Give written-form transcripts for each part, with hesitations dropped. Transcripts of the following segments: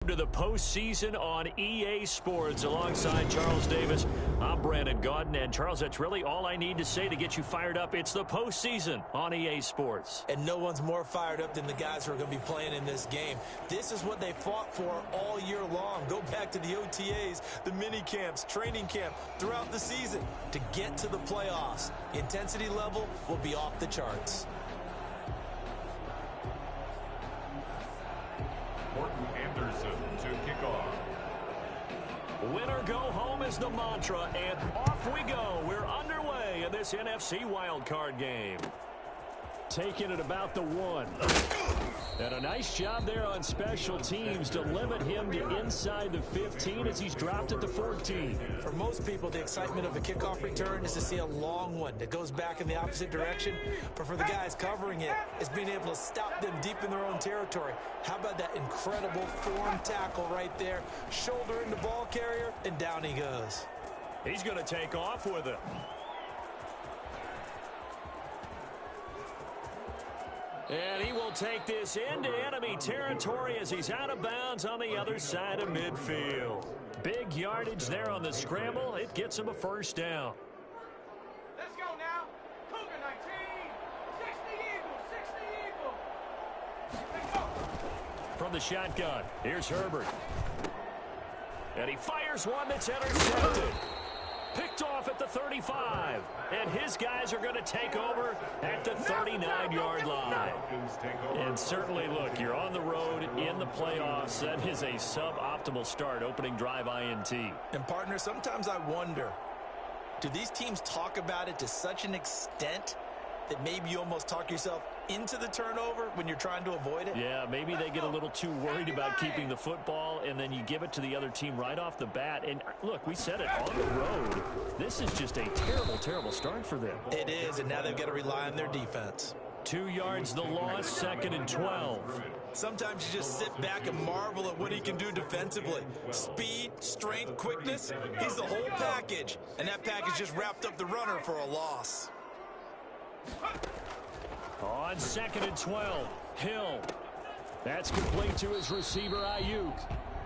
To the postseason on EA Sports alongside Charles Davis. I'm Brandon Gaudin, and Charles, that's really all I need to say to get you fired up. It's the postseason on EA Sports. And no one's more fired up than the guys who are going to be playing in this game. This is what they fought for all year long. Go back to the OTAs, the mini camps, training camp, throughout the season to get to the playoffs. The intensity level will be off the charts. Morton Anderson to kick off. Win or go home is the mantra, and off we go. We're underway in this NFC wildcard game. Taking it about the 1. And a nice job there on special teams to limit him to inside the 15 as he's dropped at the 14. For most people, the excitement of a kickoff return is to see a long one that goes back in the opposite direction. But for the guys covering it, it's being able to stop them deep in their own territory. How about that incredible form tackle right there? Shoulder in the ball carrier, and down he goes. He's going to take off with it. And he will take this into enemy territory as he's out of bounds on the other side of midfield. Big yardage there on the scramble. It gets him a first down. Let's go now. Cougar 19. 60 Eagles. 60 Eagles. Let's go. From the shotgun, here's Herbert. And he fires one that's intercepted. Picked off at the 35. And his guys are going to take over at the 39-yard line. And certainly, look, you're on the road in the playoffs. That is a suboptimal start, opening drive INT. And, partner, sometimes I wonder, do these teams talk about it to such an extent that maybe you almost talk yourself into the turnover when you're trying to avoid it? Yeah, maybe they get a little too worried about keeping the football, and then you give it to the other team right off the bat. And, look, we said it, on the road, this is just a terrible, terrible start for them. It is, and now they've got to rely on their defense. 2 yards the loss, 2nd and 12. Sometimes you just sit back and marvel at what he can do defensively. Speed, strength, quickness, he's the whole package. And that package just wrapped up the runner for a loss. On 2nd and 12, Hill. That's complete to his receiver, Ayuk.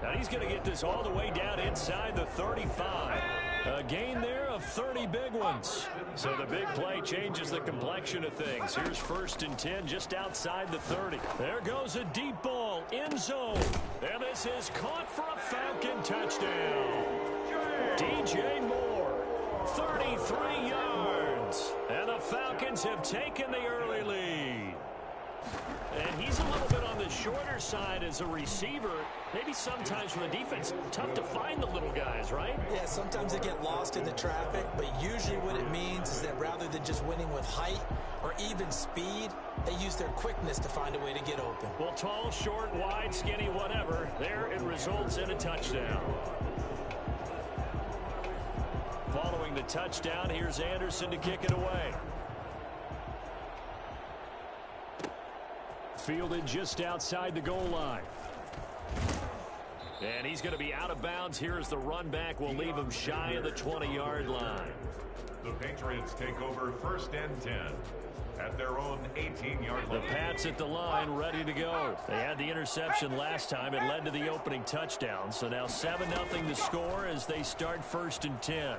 Now he's going to get this all the way down inside the 35. A gain there of 30 big ones. So the big play changes the complexion of things. Here's 1st and 10 just outside the 30. There goes a deep ball, end zone. And this is caught for a Falcon touchdown. DJ Moore, 33 yards. And the Falcons have taken the early lead. And he's a little bit on the shorter side as a receiver. Maybe sometimes for the defense, tough to find the little guys, right? Yeah, sometimes they get lost in the traffic, but usually what it means is that rather than just winning with height or even speed, they use their quickness to find a way to get open. Well, tall, short, wide, skinny, whatever, there it results in a touchdown. Following the touchdown, here's Anderson to kick it away. Fielded just outside the goal line. And he's going to be out of bounds. Here's the run back. We'll leave him shy of the 20-yard line. The Patriots take over 1st and 10 at their own 18-yard line. The Pats at the line, ready to go. They had the interception last time. It led to the opening touchdown. So now 7-0 the score as they start 1st and 10.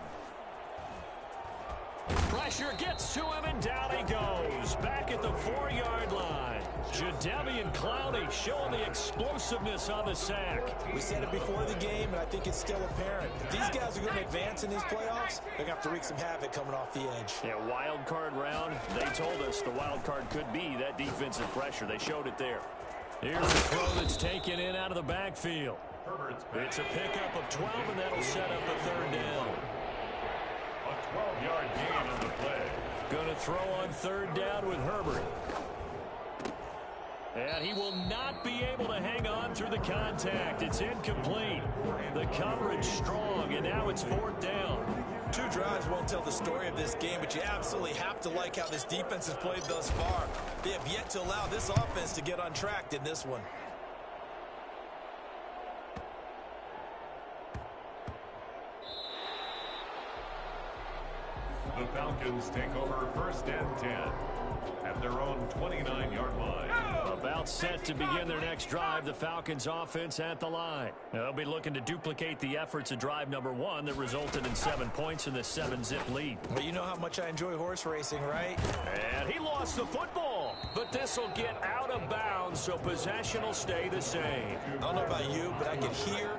Pressure gets to him, and down he goes. Back at the 4-yard line. Jadeveon Clowney showing the explosiveness on the sack. We said it before the game, and I think it's still apparent. If these guys are going to advance in these playoffs, they're going to have to wreak some havoc coming off the edge. Yeah, wild card round. They told us the wild card could be that defensive pressure. They showed it there. Here's the throw that's taken in out of the backfield. It's a pickup of 12, and that'll set up the 3rd down. A 12-yard gain on the play. Going to throw on 3rd down with Herbert. And he will not be able to hang on through the contact. It's incomplete. The coverage strong, and now it's 4th down. 2 drives won't tell the story of this game, but you absolutely have to like how this defense has played thus far. They have yet to allow this offense to get untracked in this one. The Falcons take over 1st and 10 at their own 29-yard line. About set to begin their next drive, the Falcons offense at the line. They'll be looking to duplicate the efforts of drive number 1 that resulted in 7 points in the 7-zip lead. Well, you know how much I enjoy horse racing, right? And he lost the football, but this will get out of bounds, so possession will stay the same. I don't know about you, but I could hear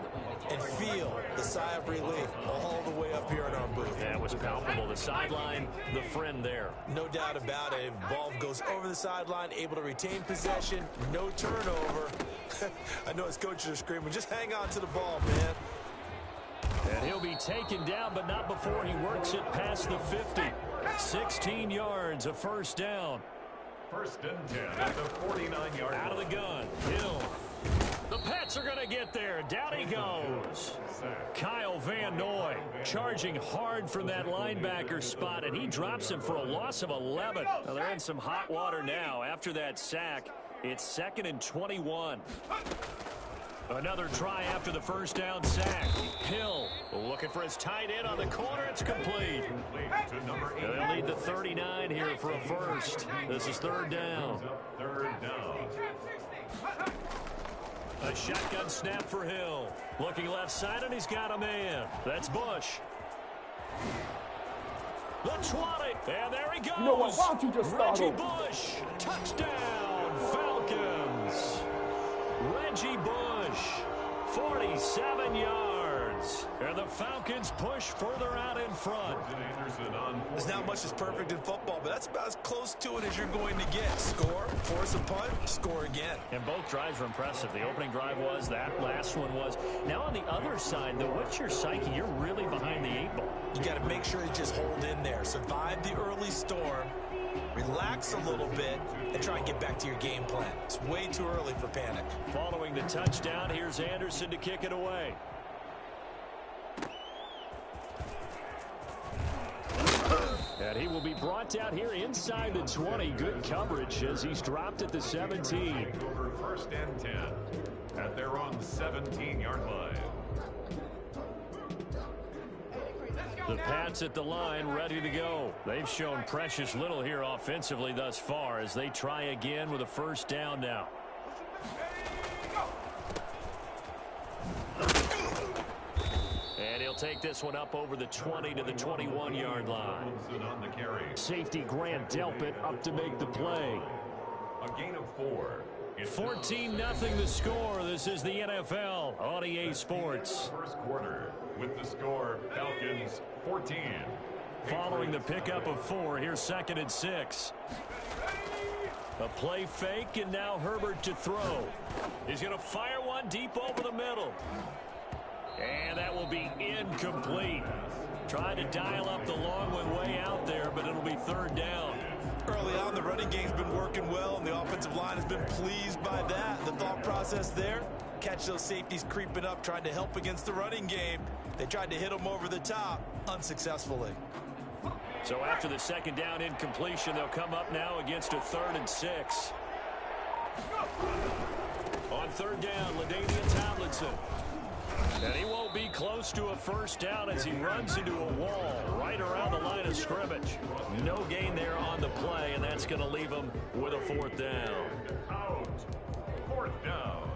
and feel the sigh of relief all the way up here in our booth. That was palpable. The sideline, the friend there. No doubt about it. Ball goes over the sideline, able to retain possession, no turnover. I know his coaches are screaming, just hang on to the ball, man. And he'll be taken down, but not before he works it past the 50. 16 yards, a first down. First and 10 at the 49-yard line. Out of the gun, Hill. The Pats are going to get there. Down he goes. Kyle Van Noy charging hard from that linebacker spot, and he drops him for a loss of 11. Well, they're in some hot water now after that sack. It's 2nd and 21. Another try after the first down sack. Hill looking for his tight end on the corner. It's complete. They'll need the 39 here for a first. This is 3rd down. Third down. A shotgun snap for Hill. Looking left side, and he's got a man. That's Bush. The 20, and there he goes. You know what? Why don't you just start Reggie over? Bush, touchdown, Falcons. Reggie Bush, 47 yards. And the Falcons push further out in front. There's not much that's perfect in football, but that's about as close to it as you're going to get. Score, force a punt, score again. And both drives were impressive. The opening drive was, that last one was. Now on the other side, though, what's your psyche? You're really behind the 8 ball. You got to make sure you just hold in there. Survive the early storm, relax a little bit, and try and get back to your game plan. It's way too early for panic. Following the touchdown, here's Anderson to kick it away. And he will be brought down here inside the 20. Good coverage as he's dropped at the 17. Over 1st and 10 at their own 17-yard line. The Pats at the line, ready to go. They've shown precious little here offensively thus far as they try again with a first down now. And he'll take this one up over the 20 to the 21-yard line. On the carry. Safety Grant Delpit up to make the play. A gain of 4. 14-0 the score. This is the NFL on EA Sports. First quarter with the score Falcons 14. Following the pickup of 4, here's 2nd and 6. A play fake, and now Herbert to throw. He's going to fire one deep over the middle. And that will be incomplete. Trying to dial up the long one way out there, but it'll be 3rd down. Early on, the running game's been working well, and the offensive line has been pleased by that. The thought process there, catch those safeties creeping up, trying to help against the running game. They tried to hit them over the top, unsuccessfully. So after the 2nd down incompletion, they'll come up now against a 3rd and 6. On 3rd down, LaDainian Tomlinson. And he won't be close to a first down as he runs into a wall right around the line of scrimmage. No gain there on the play, and that's going to leave him with a 4th down. Out. 4th down.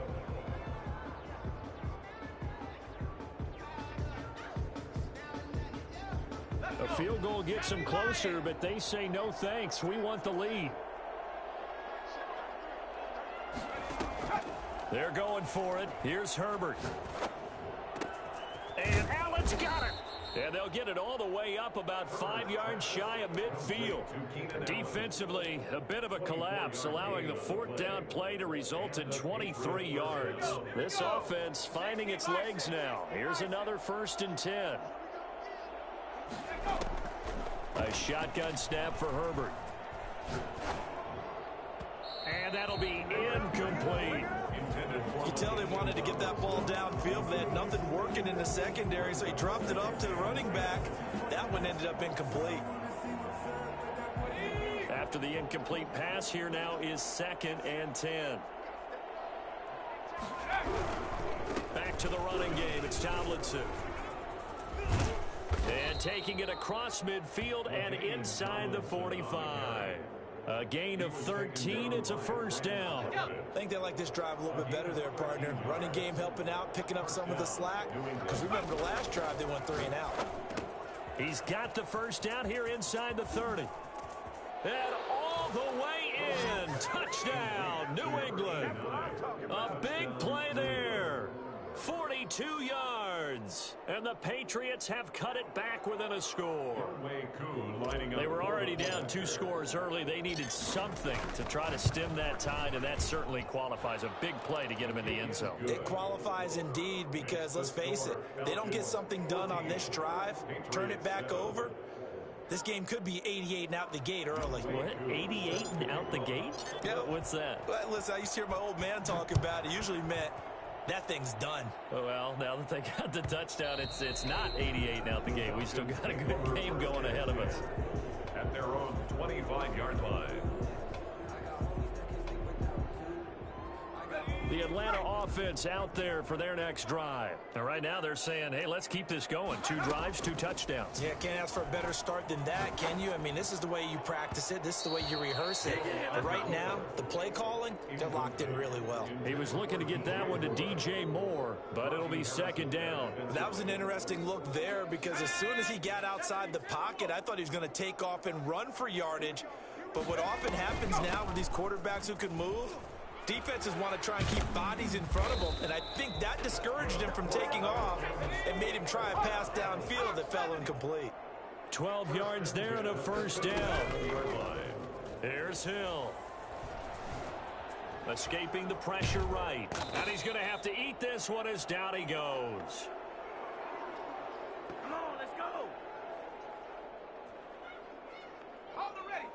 A field goal gets them closer, but they say no thanks. We want the lead. They're going for it. Here's Herbert. And Allen's got it. And they'll get it all the way up about 5 yards shy of midfield. Defensively, a bit of a collapse, allowing the 4th down play to result in 23 yards. This offense finding its legs now. Here's another 1st and 10. A shotgun snap for Herbert. And that'll be incomplete. You tell they wanted to get that ball downfield, but they had nothing working in the secondary, so he dropped it up to the running back. That one ended up incomplete. After the incomplete pass, here now is 2nd and 10. Back to the running game. It's Tomlinson. And taking it across midfield and inside the 45. A gain of 13. It's a first down. I think they like this drive a little bit better there, partner. Running game helping out, picking up some of the slack. Because remember the last drive, they went 3 and out. He's got the first down here inside the 30. And all the way in. Touchdown, New England. A big play there. 42 yards. And the Patriots have cut it back within a score. They were already down 2 scores early. They needed something to try to stem that tide, and that certainly qualifies. A big play to get them in the end zone. It qualifies indeed because, let's face it, they don't get something done on this drive, turn it back over, this game could be 88 and out the gate early. What? 88 and out the gate? Yeah. What's that? Well, listen, I used to hear my old man talk about it. Usually meant that thing's done. Oh, well, now that they got the touchdown, it's not 88 and out the gate. We still got a good game going ahead of us. At their own 25-yard line. The Atlanta offense out there for their next drive. And right now they're saying, hey, let's keep this going. 2 drives, 2 touchdowns. Yeah, can't ask for a better start than that, can you? I mean, this is the way you practice it. This is the way you rehearse it. But right now, the play calling, they're locked in really well. He was looking to get that one to DJ Moore, but it'll be second down. That was an interesting look there because as soon as he got outside the pocket, I thought he was going to take off and run for yardage. But what often happens now with these quarterbacks who can move, defenses want to try and keep bodies in front of them, and I think that discouraged him from taking off and made him try a pass downfield that fell incomplete. 12 yards there and a first down. Here's Hill. Escaping the pressure right. And he's going to have to eat this one as down he goes. Come on, let's go. Hold them ready.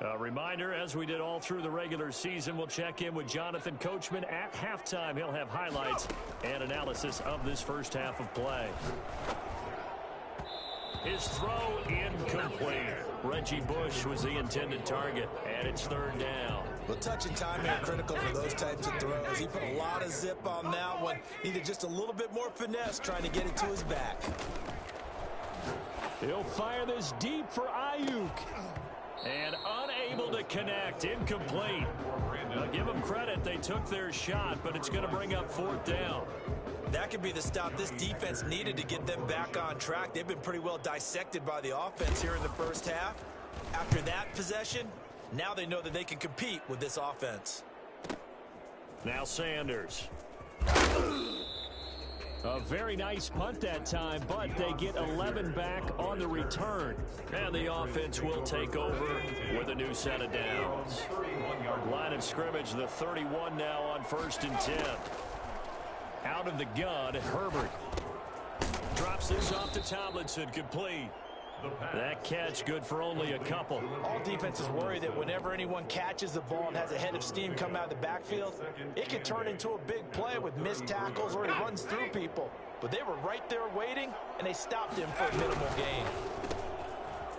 A reminder, as we did all through the regular season, we'll check in with Jonathan Coachman at halftime. He'll have highlights and analysis of this first half of play. His throw incomplete. Reggie Bush was the intended target, and it's third down. Well, touch and timing are critical for those types of throws. He put a lot of zip on that one. Needed just a little bit more finesse trying to get it to his back. He'll fire this deep for Ayuk. And unable to connect. Incomplete. Now, give them credit. They took their shot, but it's going to bring up fourth down. That could be the stop this defense needed to get them back on track. They've been pretty well dissected by the offense here in the first half. After that possession, now they know that they can compete with this offense. Now Sanders. A very nice punt that time, but they get 11 back on the return. And the offense will take over with a new set of downs. Line of scrimmage, the 31 now on 1st and 10. Out of the gun, Herbert. Drops this off to Tomlinson, complete. That catch good for only a couple. All defenses worry that whenever anyone catches the ball and has a head of steam come out of the backfield, it can turn into a big play with missed tackles or he runs through people. But they were right there waiting, and they stopped him for a minimal gain.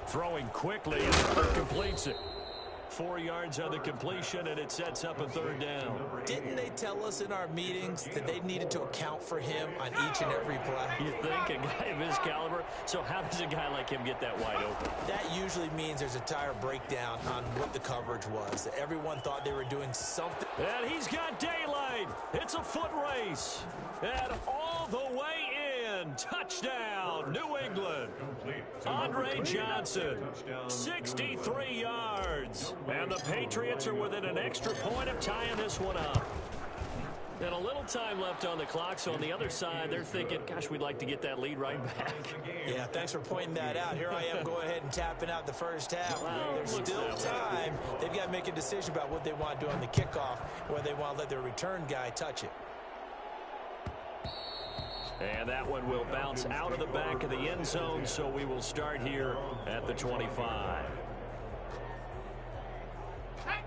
Throwing quickly, and Herbert completes it. 4 yards on the completion, and it sets up a third down. Didn't they tell us in our meetings that they needed to account for him on each and every play? You think a guy of his caliber? So how does a guy like him get that wide open? That usually means there's a tire breakdown on what the coverage was. Everyone thought they were doing something. And he's got daylight. It's a foot race. And all the way in. Touchdown, New England. Andre Johnson, 63 yards. And the Patriots are within an extra point of tying this one up. And a little time left on the clock, so on the other side, they're thinking, gosh, we'd like to get that lead right back. Yeah, thanks for pointing that out. Here I am going ahead and tapping out the first half. Well, there's still time. They've got to make a decision about what they want to do on the kickoff, whether they want to let their return guy touch it. And that one will bounce out of the back of the end zone, so we will start here at the 25.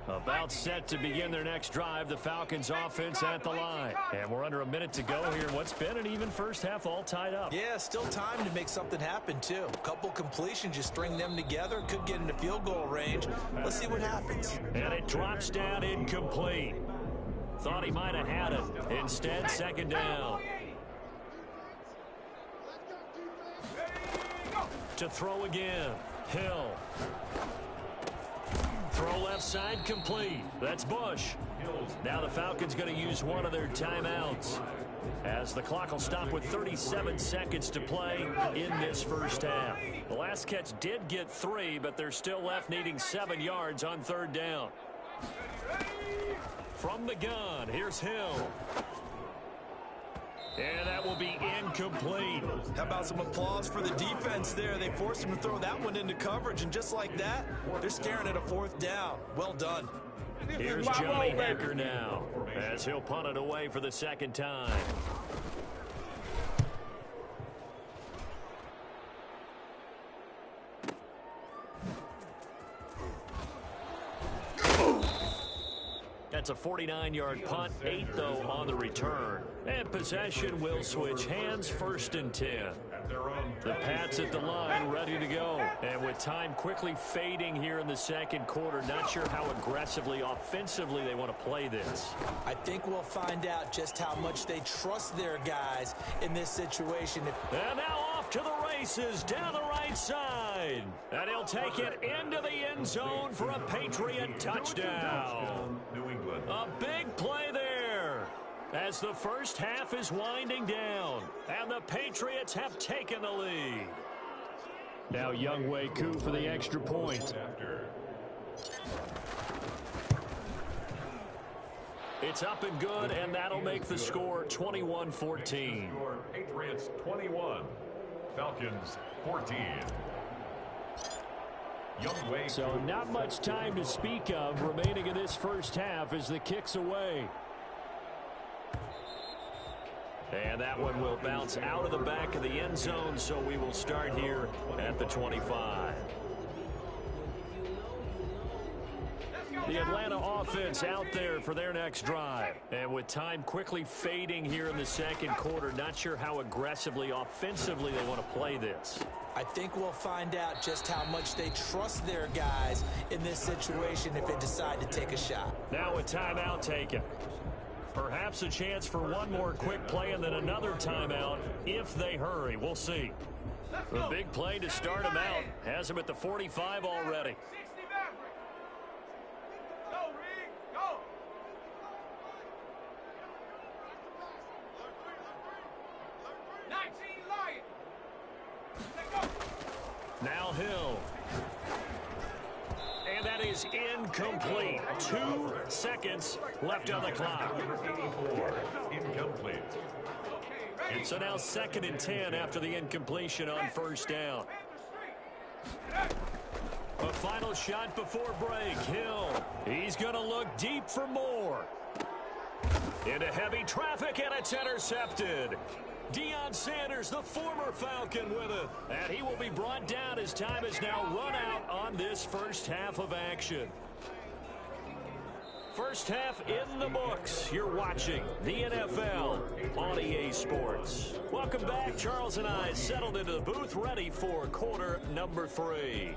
About set to begin their next drive, the Falcons offense at the line. And we're under a minute to go here. What's been an even first half all tied up. Yeah, still time to make something happen, too. A couple completions, you string them together, could get into field goal range. Let's see what happens. And it drops down incomplete. Thought he might have had it. Instead, second down. To throw again. Hill. Throw left side complete. That's Bush. Now the Falcons going to use one of their timeouts, as the clock will stop with 37 seconds to play in this first half. The last catch did get 3, but they're still left needing 7 yards on third down. From the gun, here's Hill. And that will be incomplete. How about some applause for the defense there? They forced him to throw that one into coverage, and just like that, they're staring at a 4th down. Well done. Here's Johnny Hacker now, as he'll punt it away for the second time. That's a 49-yard punt, 8 though on the return. And possession will switch hands, 1st and 10. The Pats at the line, ready to go. And with time quickly fading here in the second quarter, not sure how aggressively, offensively they want to play this. I think we'll find out just how much they trust their guys in this situation. And now off to the races down the right side. And he'll take it into the end zone for a Patriot touchdown. New England. A big play there, as the first half is winding down, and the Patriots have taken the lead. Now Younghoe Koo for the extra point. It's up and good, and that'll make the score 21-14. Patriots 21, Falcons 14. So not much time to speak of remaining in this first half as the kick's away. And that one will bounce out of the back of the end zone, so we will start here at the 25. The Atlanta offense out there for their next drive. And with time quickly fading here in the second quarter, not sure how aggressively, offensively they want to play this. I think we'll find out just how much they trust their guys in this situation if they decide to take a shot. Now a timeout taken. Perhaps a chance for one more quick play and then another timeout if they hurry. We'll see. A big play to start him out. Has him at the 45 already. Now Hill. And that is incomplete. 2 seconds left on the clock. 84, incomplete. So now 2nd and 10 after the incompletion on first down. A final shot before break. Hill. He's going to look deep for more. Into heavy traffic, and it's intercepted. Deion Sanders, the former Falcon, with it. And he will be brought down as time is now run out on this first half of action. First half in the books. You're watching the NFL on EA Sports. Welcome back. Charles and I settled into the booth, ready for quarter number 3.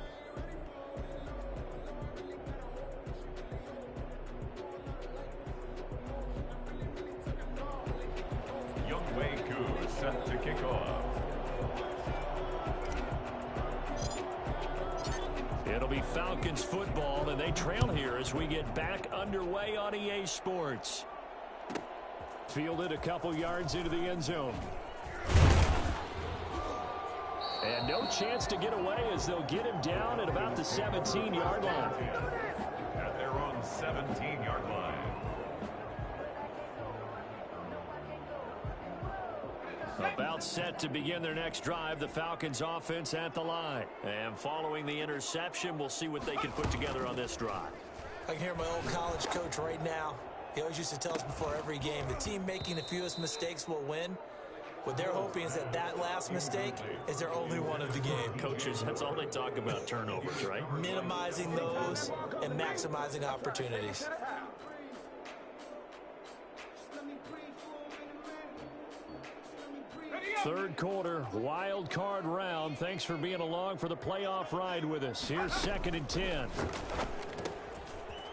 Younghoe Koo set to kick off. It'll be Falcons football, and they trail here as we get back underway on EA Sports. Fielded a couple yards into the end zone. And no chance to get away as they'll get him down at about the 17-yard line. At their own 17-yard line. About set to begin their next drive, the Falcons offense at the line. And following the interception, we'll see what they can put together on this drive. I can hear my old college coach right now. He always used to tell us before every game, the team making the fewest mistakes will win. What they're hoping is that that last mistake is their only one of the game. Coaches, that's all they talk about, turnovers, right? Minimizing those and maximizing opportunities. Third quarter, wild card round. Thanks for being along for the playoff ride with us. Here's 2nd and 10.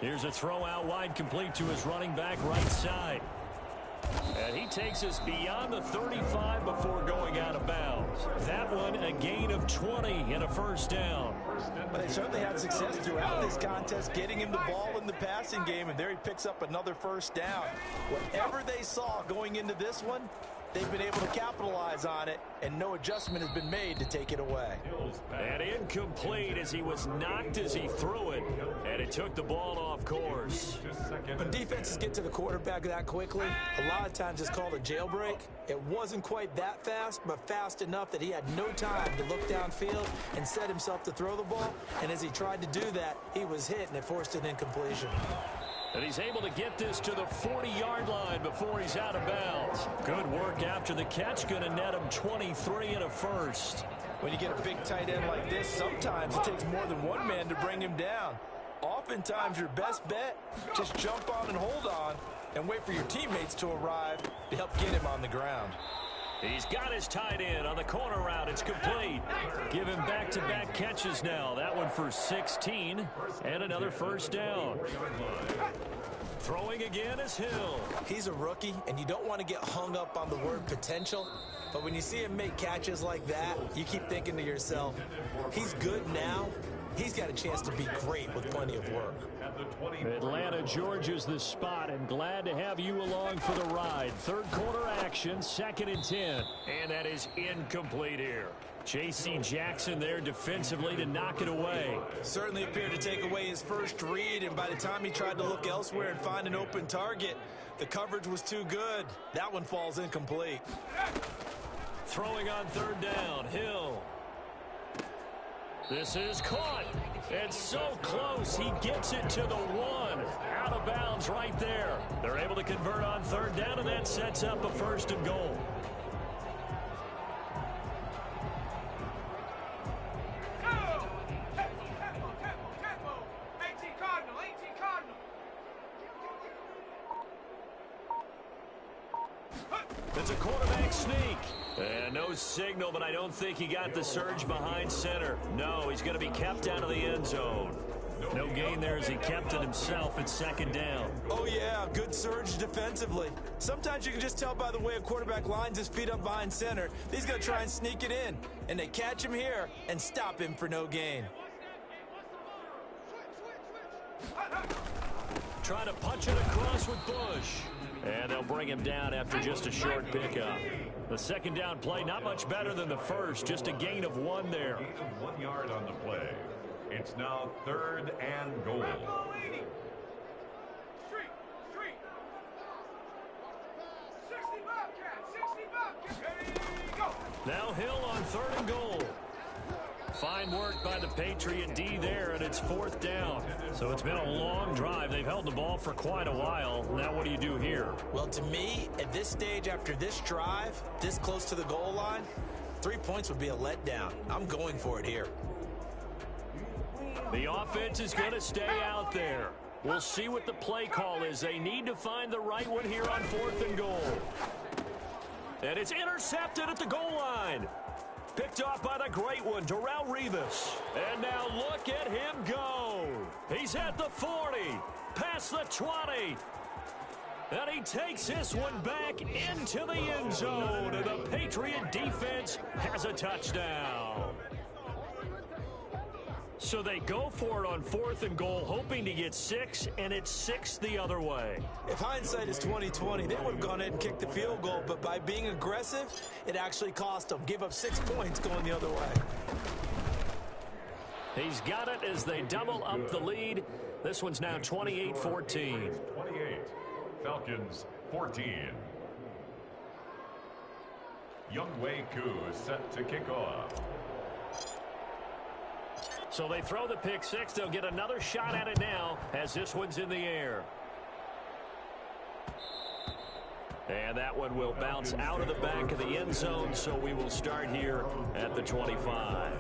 Here's a throw out wide, complete to his running back right side. And he takes us beyond the 35 before going out of bounds. That one a gain of 20 and a first down. But they certainly had success throughout this contest, getting him the ball in the passing game, and there he picks up another first down. Whatever they saw going into this one, they've been able to capitalize on it, and no adjustment has been made to take it away. And incomplete as he was knocked as he threw it, and it took the ball off course. When defenses get to the quarterback that quickly, a lot of times it's called a jailbreak. It wasn't quite that fast, but fast enough that he had no time to look downfield and set himself to throw the ball, and as he tried to do that, he was hit, and it forced an incompletion. And he's able to get this to the 40-yard line before he's out of bounds. Good work after the catch. Going to net him 23 and a first. When you get a big tight end like this, sometimes it takes more than one man to bring him down. Oftentimes, your best bet, just jump on and hold on and wait for your teammates to arrive to help get him on the ground. He's got his tight end on the corner route. It's complete. Give him back-to-back catches now. That one for 16 and another first down. Throwing again is Hill. He's a rookie, and you don't want to get hung up on the word potential. But when you see him make catches like that, you keep thinking to yourself, he's good now. He's got a chance to be great with plenty of work. Atlanta, Georgia's the spot, and glad to have you along for the ride. Third quarter action, 2nd and 10. And that is incomplete here. J.C. Jackson there defensively to knock it away. Certainly appeared to take away his first read, and by the time he tried to look elsewhere and find an open target, the coverage was too good. That one falls incomplete. Throwing on third down, Hill. This is caught. It's so close. He gets it to the 1. Out of bounds right there. They're able to convert on third down, and that sets up a 1st and goal. Tempo. 18 Cardinal. It's a quarterback sneak. And no signal, but I don't think he got the surge behind center. No, he's going to be kept out of the end zone. No gain there as he kept it himself at 2nd down. Oh, yeah, good surge defensively. Sometimes you can just tell by the way a quarterback lines his feet up behind center. He's going to try and sneak it in, and they catch him here and stop him for no gain. Trying to punch it across with Bush. And they'll bring him down after just a short pickup. The 2nd down play, not much better than the first, just a gain of 1 there. Gain of 1 yard on the play. It's now 3rd and goal. Street. 60 Bobcats. Ready, go. Now Hill on 3rd and goal. Fine work by the Patriot D there, and it's 4th down. So it's been a long drive. They've held the ball for quite a while. Now what do you do here? Well, to me, at this stage after this drive, this close to the goal line, 3 points would be a letdown. I'm going for it here. The offense is going to stay out there. We'll see what the play call is. They need to find the right one here on 4th and goal. And it's intercepted at the goal line. Picked off by the great one, Darrelle Revis. And now look at him go. He's at the 40, past the 20. And he takes this one back into the end zone. And the Patriot defense has a touchdown. So they go for it on 4th and goal, hoping to get 6, and it's 6 the other way. If hindsight is 20/20, they would have gone ahead and kicked the field goal, but by being aggressive, it actually cost them. Give up 6 points going the other way. He's got it as they double up the lead. This one's now 28-14. 28. Falcons 14. Younghoe Koo is set to kick off. So they throw the pick 6. They'll get another shot at it now as this one's in the air. And that one will bounce out of the back of the end zone, so we will start here at the 25.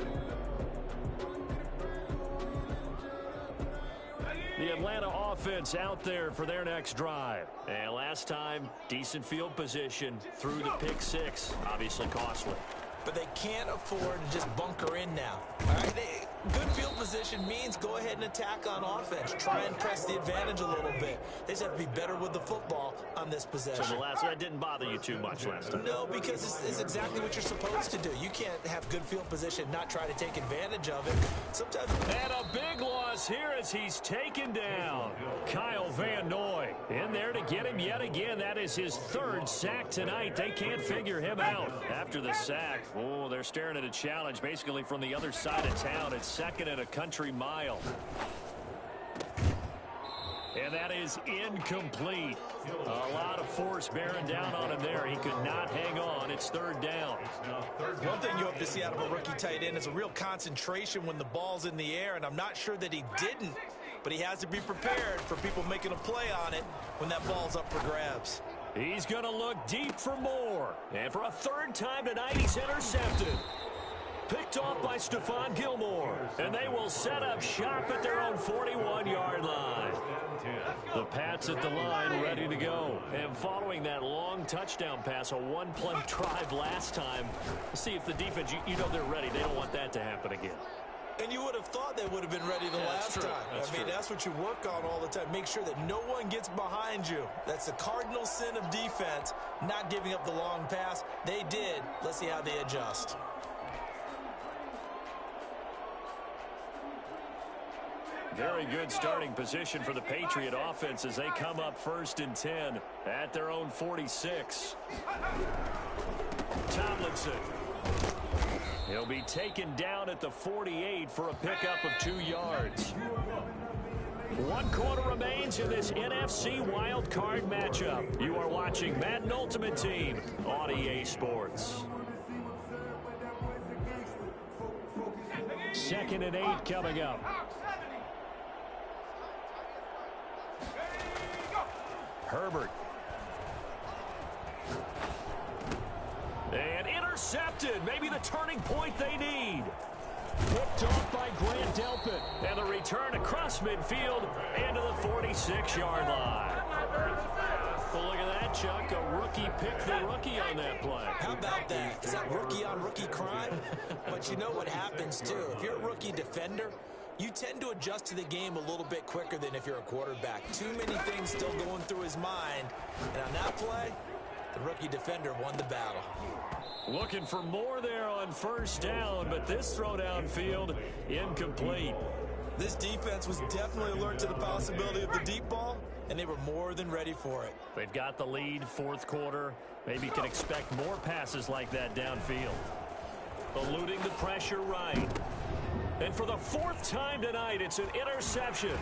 The Atlanta offense out there for their next drive. And last time, decent field position through the pick 6. Obviously costly. But they can't afford to just bunker in now. All right, Good field position means go ahead and attack on offense. Try and press the advantage a little bit. They just have to be better with the football on this possession. So the last one didn't bother you too much last time? No, because it's exactly what you're supposed to do. You can't have good field position, not try to take advantage of it. Sometimes. And a big loss here as he's taken down. Kyle Van Noy in there to get him yet again. That is his third sack tonight. They can't figure him out. After the sack, oh, they're staring at a challenge basically from the other side of town. It's second and a country mile. And that is incomplete. A lot of force bearing down on him there. He could not hang on. It's third down. One thing you hope to see out of a rookie tight end is a real concentration when the ball's in the air, and I'm not sure that he didn't, but he has to be prepared for people making a play on it when that ball's up for grabs. He's going to look deep for more. And for a third time tonight, he's intercepted. Picked off by Stephon Gilmore. And they will set up shop at their own 41-yard line. The Pats at the line ready to go. And following that long touchdown pass, a one-play drive last time, we'll see if the defense, you know they're ready. They don't want that to happen again. And you would have thought they would have been ready the last time. I mean, that's what you work on all the time. Make sure that no one gets behind you. That's the cardinal sin of defense, not giving up the long pass. They did. Let's see how they adjust. Very good starting position for the Patriot offense as they come up 1st and 10 at their own 46. Tomlinson. He'll be taken down at the 48 for a pickup of 2 yards. 1 quarter remains in this NFC Wild Card matchup. You are watching Madden Ultimate Team on EA Sports. 2nd and 8 coming up. Herbert. And intercepted. Maybe the turning point they need. Picked off by Grant Delpit. And the return across midfield into the 46-yard line. Well, look at that, Chuck. A rookie picked the rookie on that play. How about that? Is that rookie-on-rookie crime? But you know what happens, too. If you're a rookie defender, you tend to adjust to the game a little bit quicker than if you're a quarterback. Too many things still going through his mind. And on that play, the rookie defender won the battle. Looking for more there on 1st down, but this throw downfield incomplete. This defense was definitely alert to the possibility of the deep ball, and they were more than ready for it. They've got the lead, 4th quarter. Maybe can expect more passes like that downfield. Eluding the pressure right. And for the 4th time tonight, it's an interception.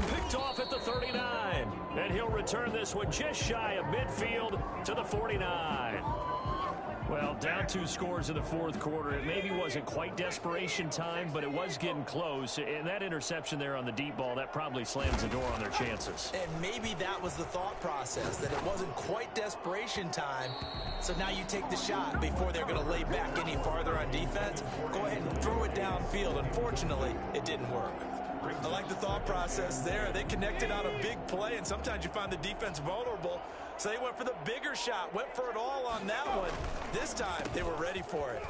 Picked off at the 39. And he'll return this one just shy of midfield to the 49. Well, down 2 scores in the 4th quarter. It maybe wasn't quite desperation time, but it was getting close. And that interception there on the deep ball, that probably slams the door on their chances. And maybe that was the thought process, that it wasn't quite desperation time. So now you take the shot before they're going to lay back any farther on defense. Go ahead and throw it downfield. Unfortunately, it didn't work. I like the thought process there. They connected on a big play, and sometimes you find the defense vulnerable. So they went for the bigger shot, went for it all on that one. This time, they were ready for it.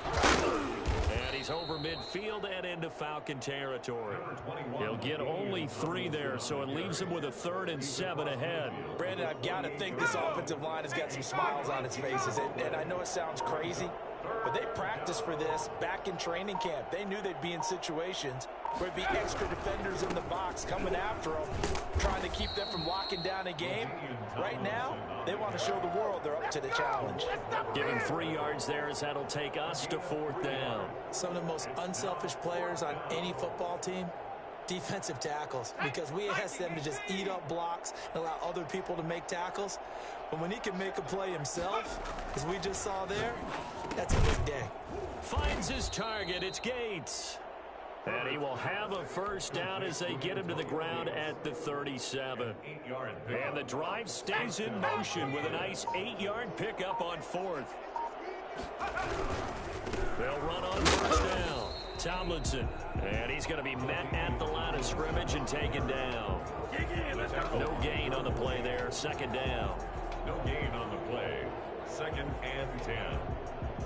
And he's over midfield and into Falcon territory. He'll get only 3 there, so it leaves him with a 3rd and 7 ahead. Brandon, I've got to think this offensive line has got some smiles on its faces. And I know it sounds crazy, but they practiced for this back in training camp. They knew they'd be in situations where there'd be extra defenders in the box coming after them, trying to keep them from locking down a game. Right now, they want to show the world they're up to the challenge. Give him 3 yards there as that'll take us to 4th down. Some of the most unselfish players on any football team, defensive tackles, because we ask them to just eat up blocks and allow other people to make tackles. But when he can make a play himself, as we just saw there, that's a big day. Finds his target. It's Gates. And he will have a 1st down as they get him to the ground at the 37. And the drive stays in motion with a nice 8-yard pickup on 4th. They'll run on 1st down. Tomlinson. And he's going to be met at the line of scrimmage and taken down. No gain on the play there. 2nd down. No gain on the play. 2nd and 10.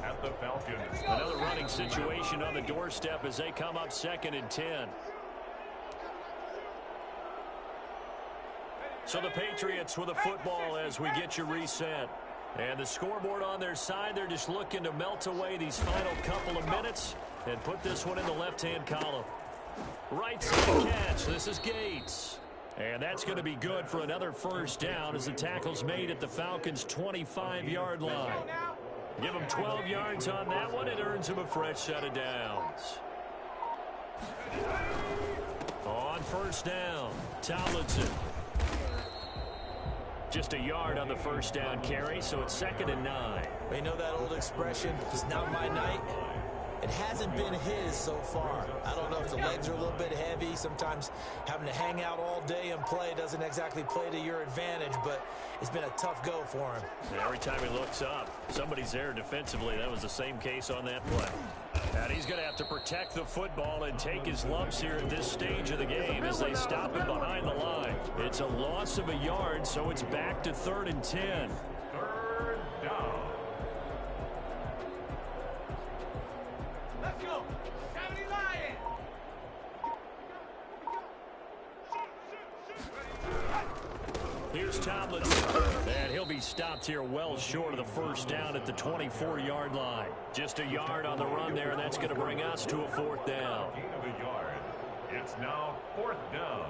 at the Falcons. Another running situation on the doorstep as they come up 2nd and 10. So the Patriots with the football as we get you reset. And the scoreboard on their side, they're just looking to melt away these final couple of minutes and put this one in the left-hand column. Right side catch. This is Gates. And that's going to be good for another first down as the tackle's made at the Falcons' 25-yard line. Give them 12 yards on that one. It earns them a fresh set of downs. On first down, Tomlinson. Just a yard on the first down carry, so it's 2nd and 9. You know that old expression, it's not my night? It hasn't been his so far. I don't know if the legs are a little bit heavy. Sometimes having to hang out all day and play doesn't exactly play to your advantage, but it's been a tough go for him. And every time he looks up, somebody's there defensively. That was the same case on that play. And he's going to have to protect the football and take his lumps here at this stage of the game as they stop him behind the line. It's a loss of a yard, so it's back to 3rd and 10. 3rd down. Let's go. 70 Lion. Here's Tomlinson. And he'll be stopped here well short of the first down at the 24-yard line. Just a yard on the run there, and that's going to bring us to a 4th down. Gain of a yard. It's now 4th down.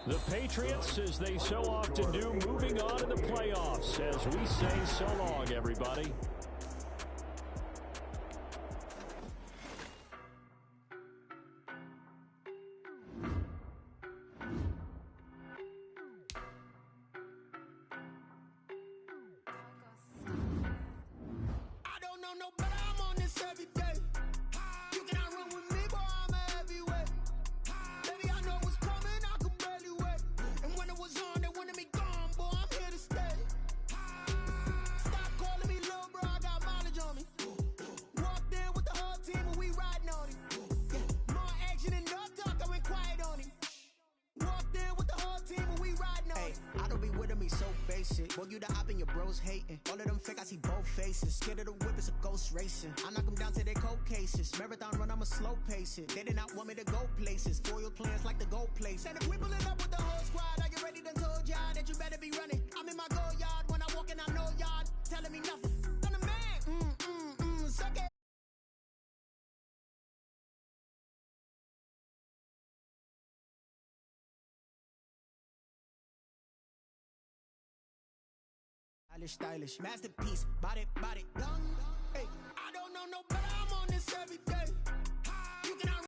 The Patriots, as they so often do, moving on in the playoffs as we say so long, everybody. I don't know no better, I'm on this every day. You cannot run with me, boy, I'm a heavyweight. Baby, I know what's coming, I could barely wait. And when it was on, they wanted me gone, boy, I'm here to stay. Stop calling me little bro, I got mileage on me. Walked in with the whole team and we riding on him. More action and no talk, I went quiet on him. Walked in with the whole team and we riding on him. I don't be with him, he's so basic. Boy, you the op and your bros hating. All of them fake, I see both faces. Scared of the whip, it's a ghost racing. I knock them down to their cold cases. Marathon run, I'ma slow pace it. They did not want me to go places. Foil plans like the go place. And if we pulling up with the whole squad, are you ready? Done told y'all that you better be running. I'm in my go yard when I walk in, I know y'all telling me nothing. I'm the man. Suck it. Stylish, masterpiece, body, young. Hey, I don't know no better, I'm on this every day.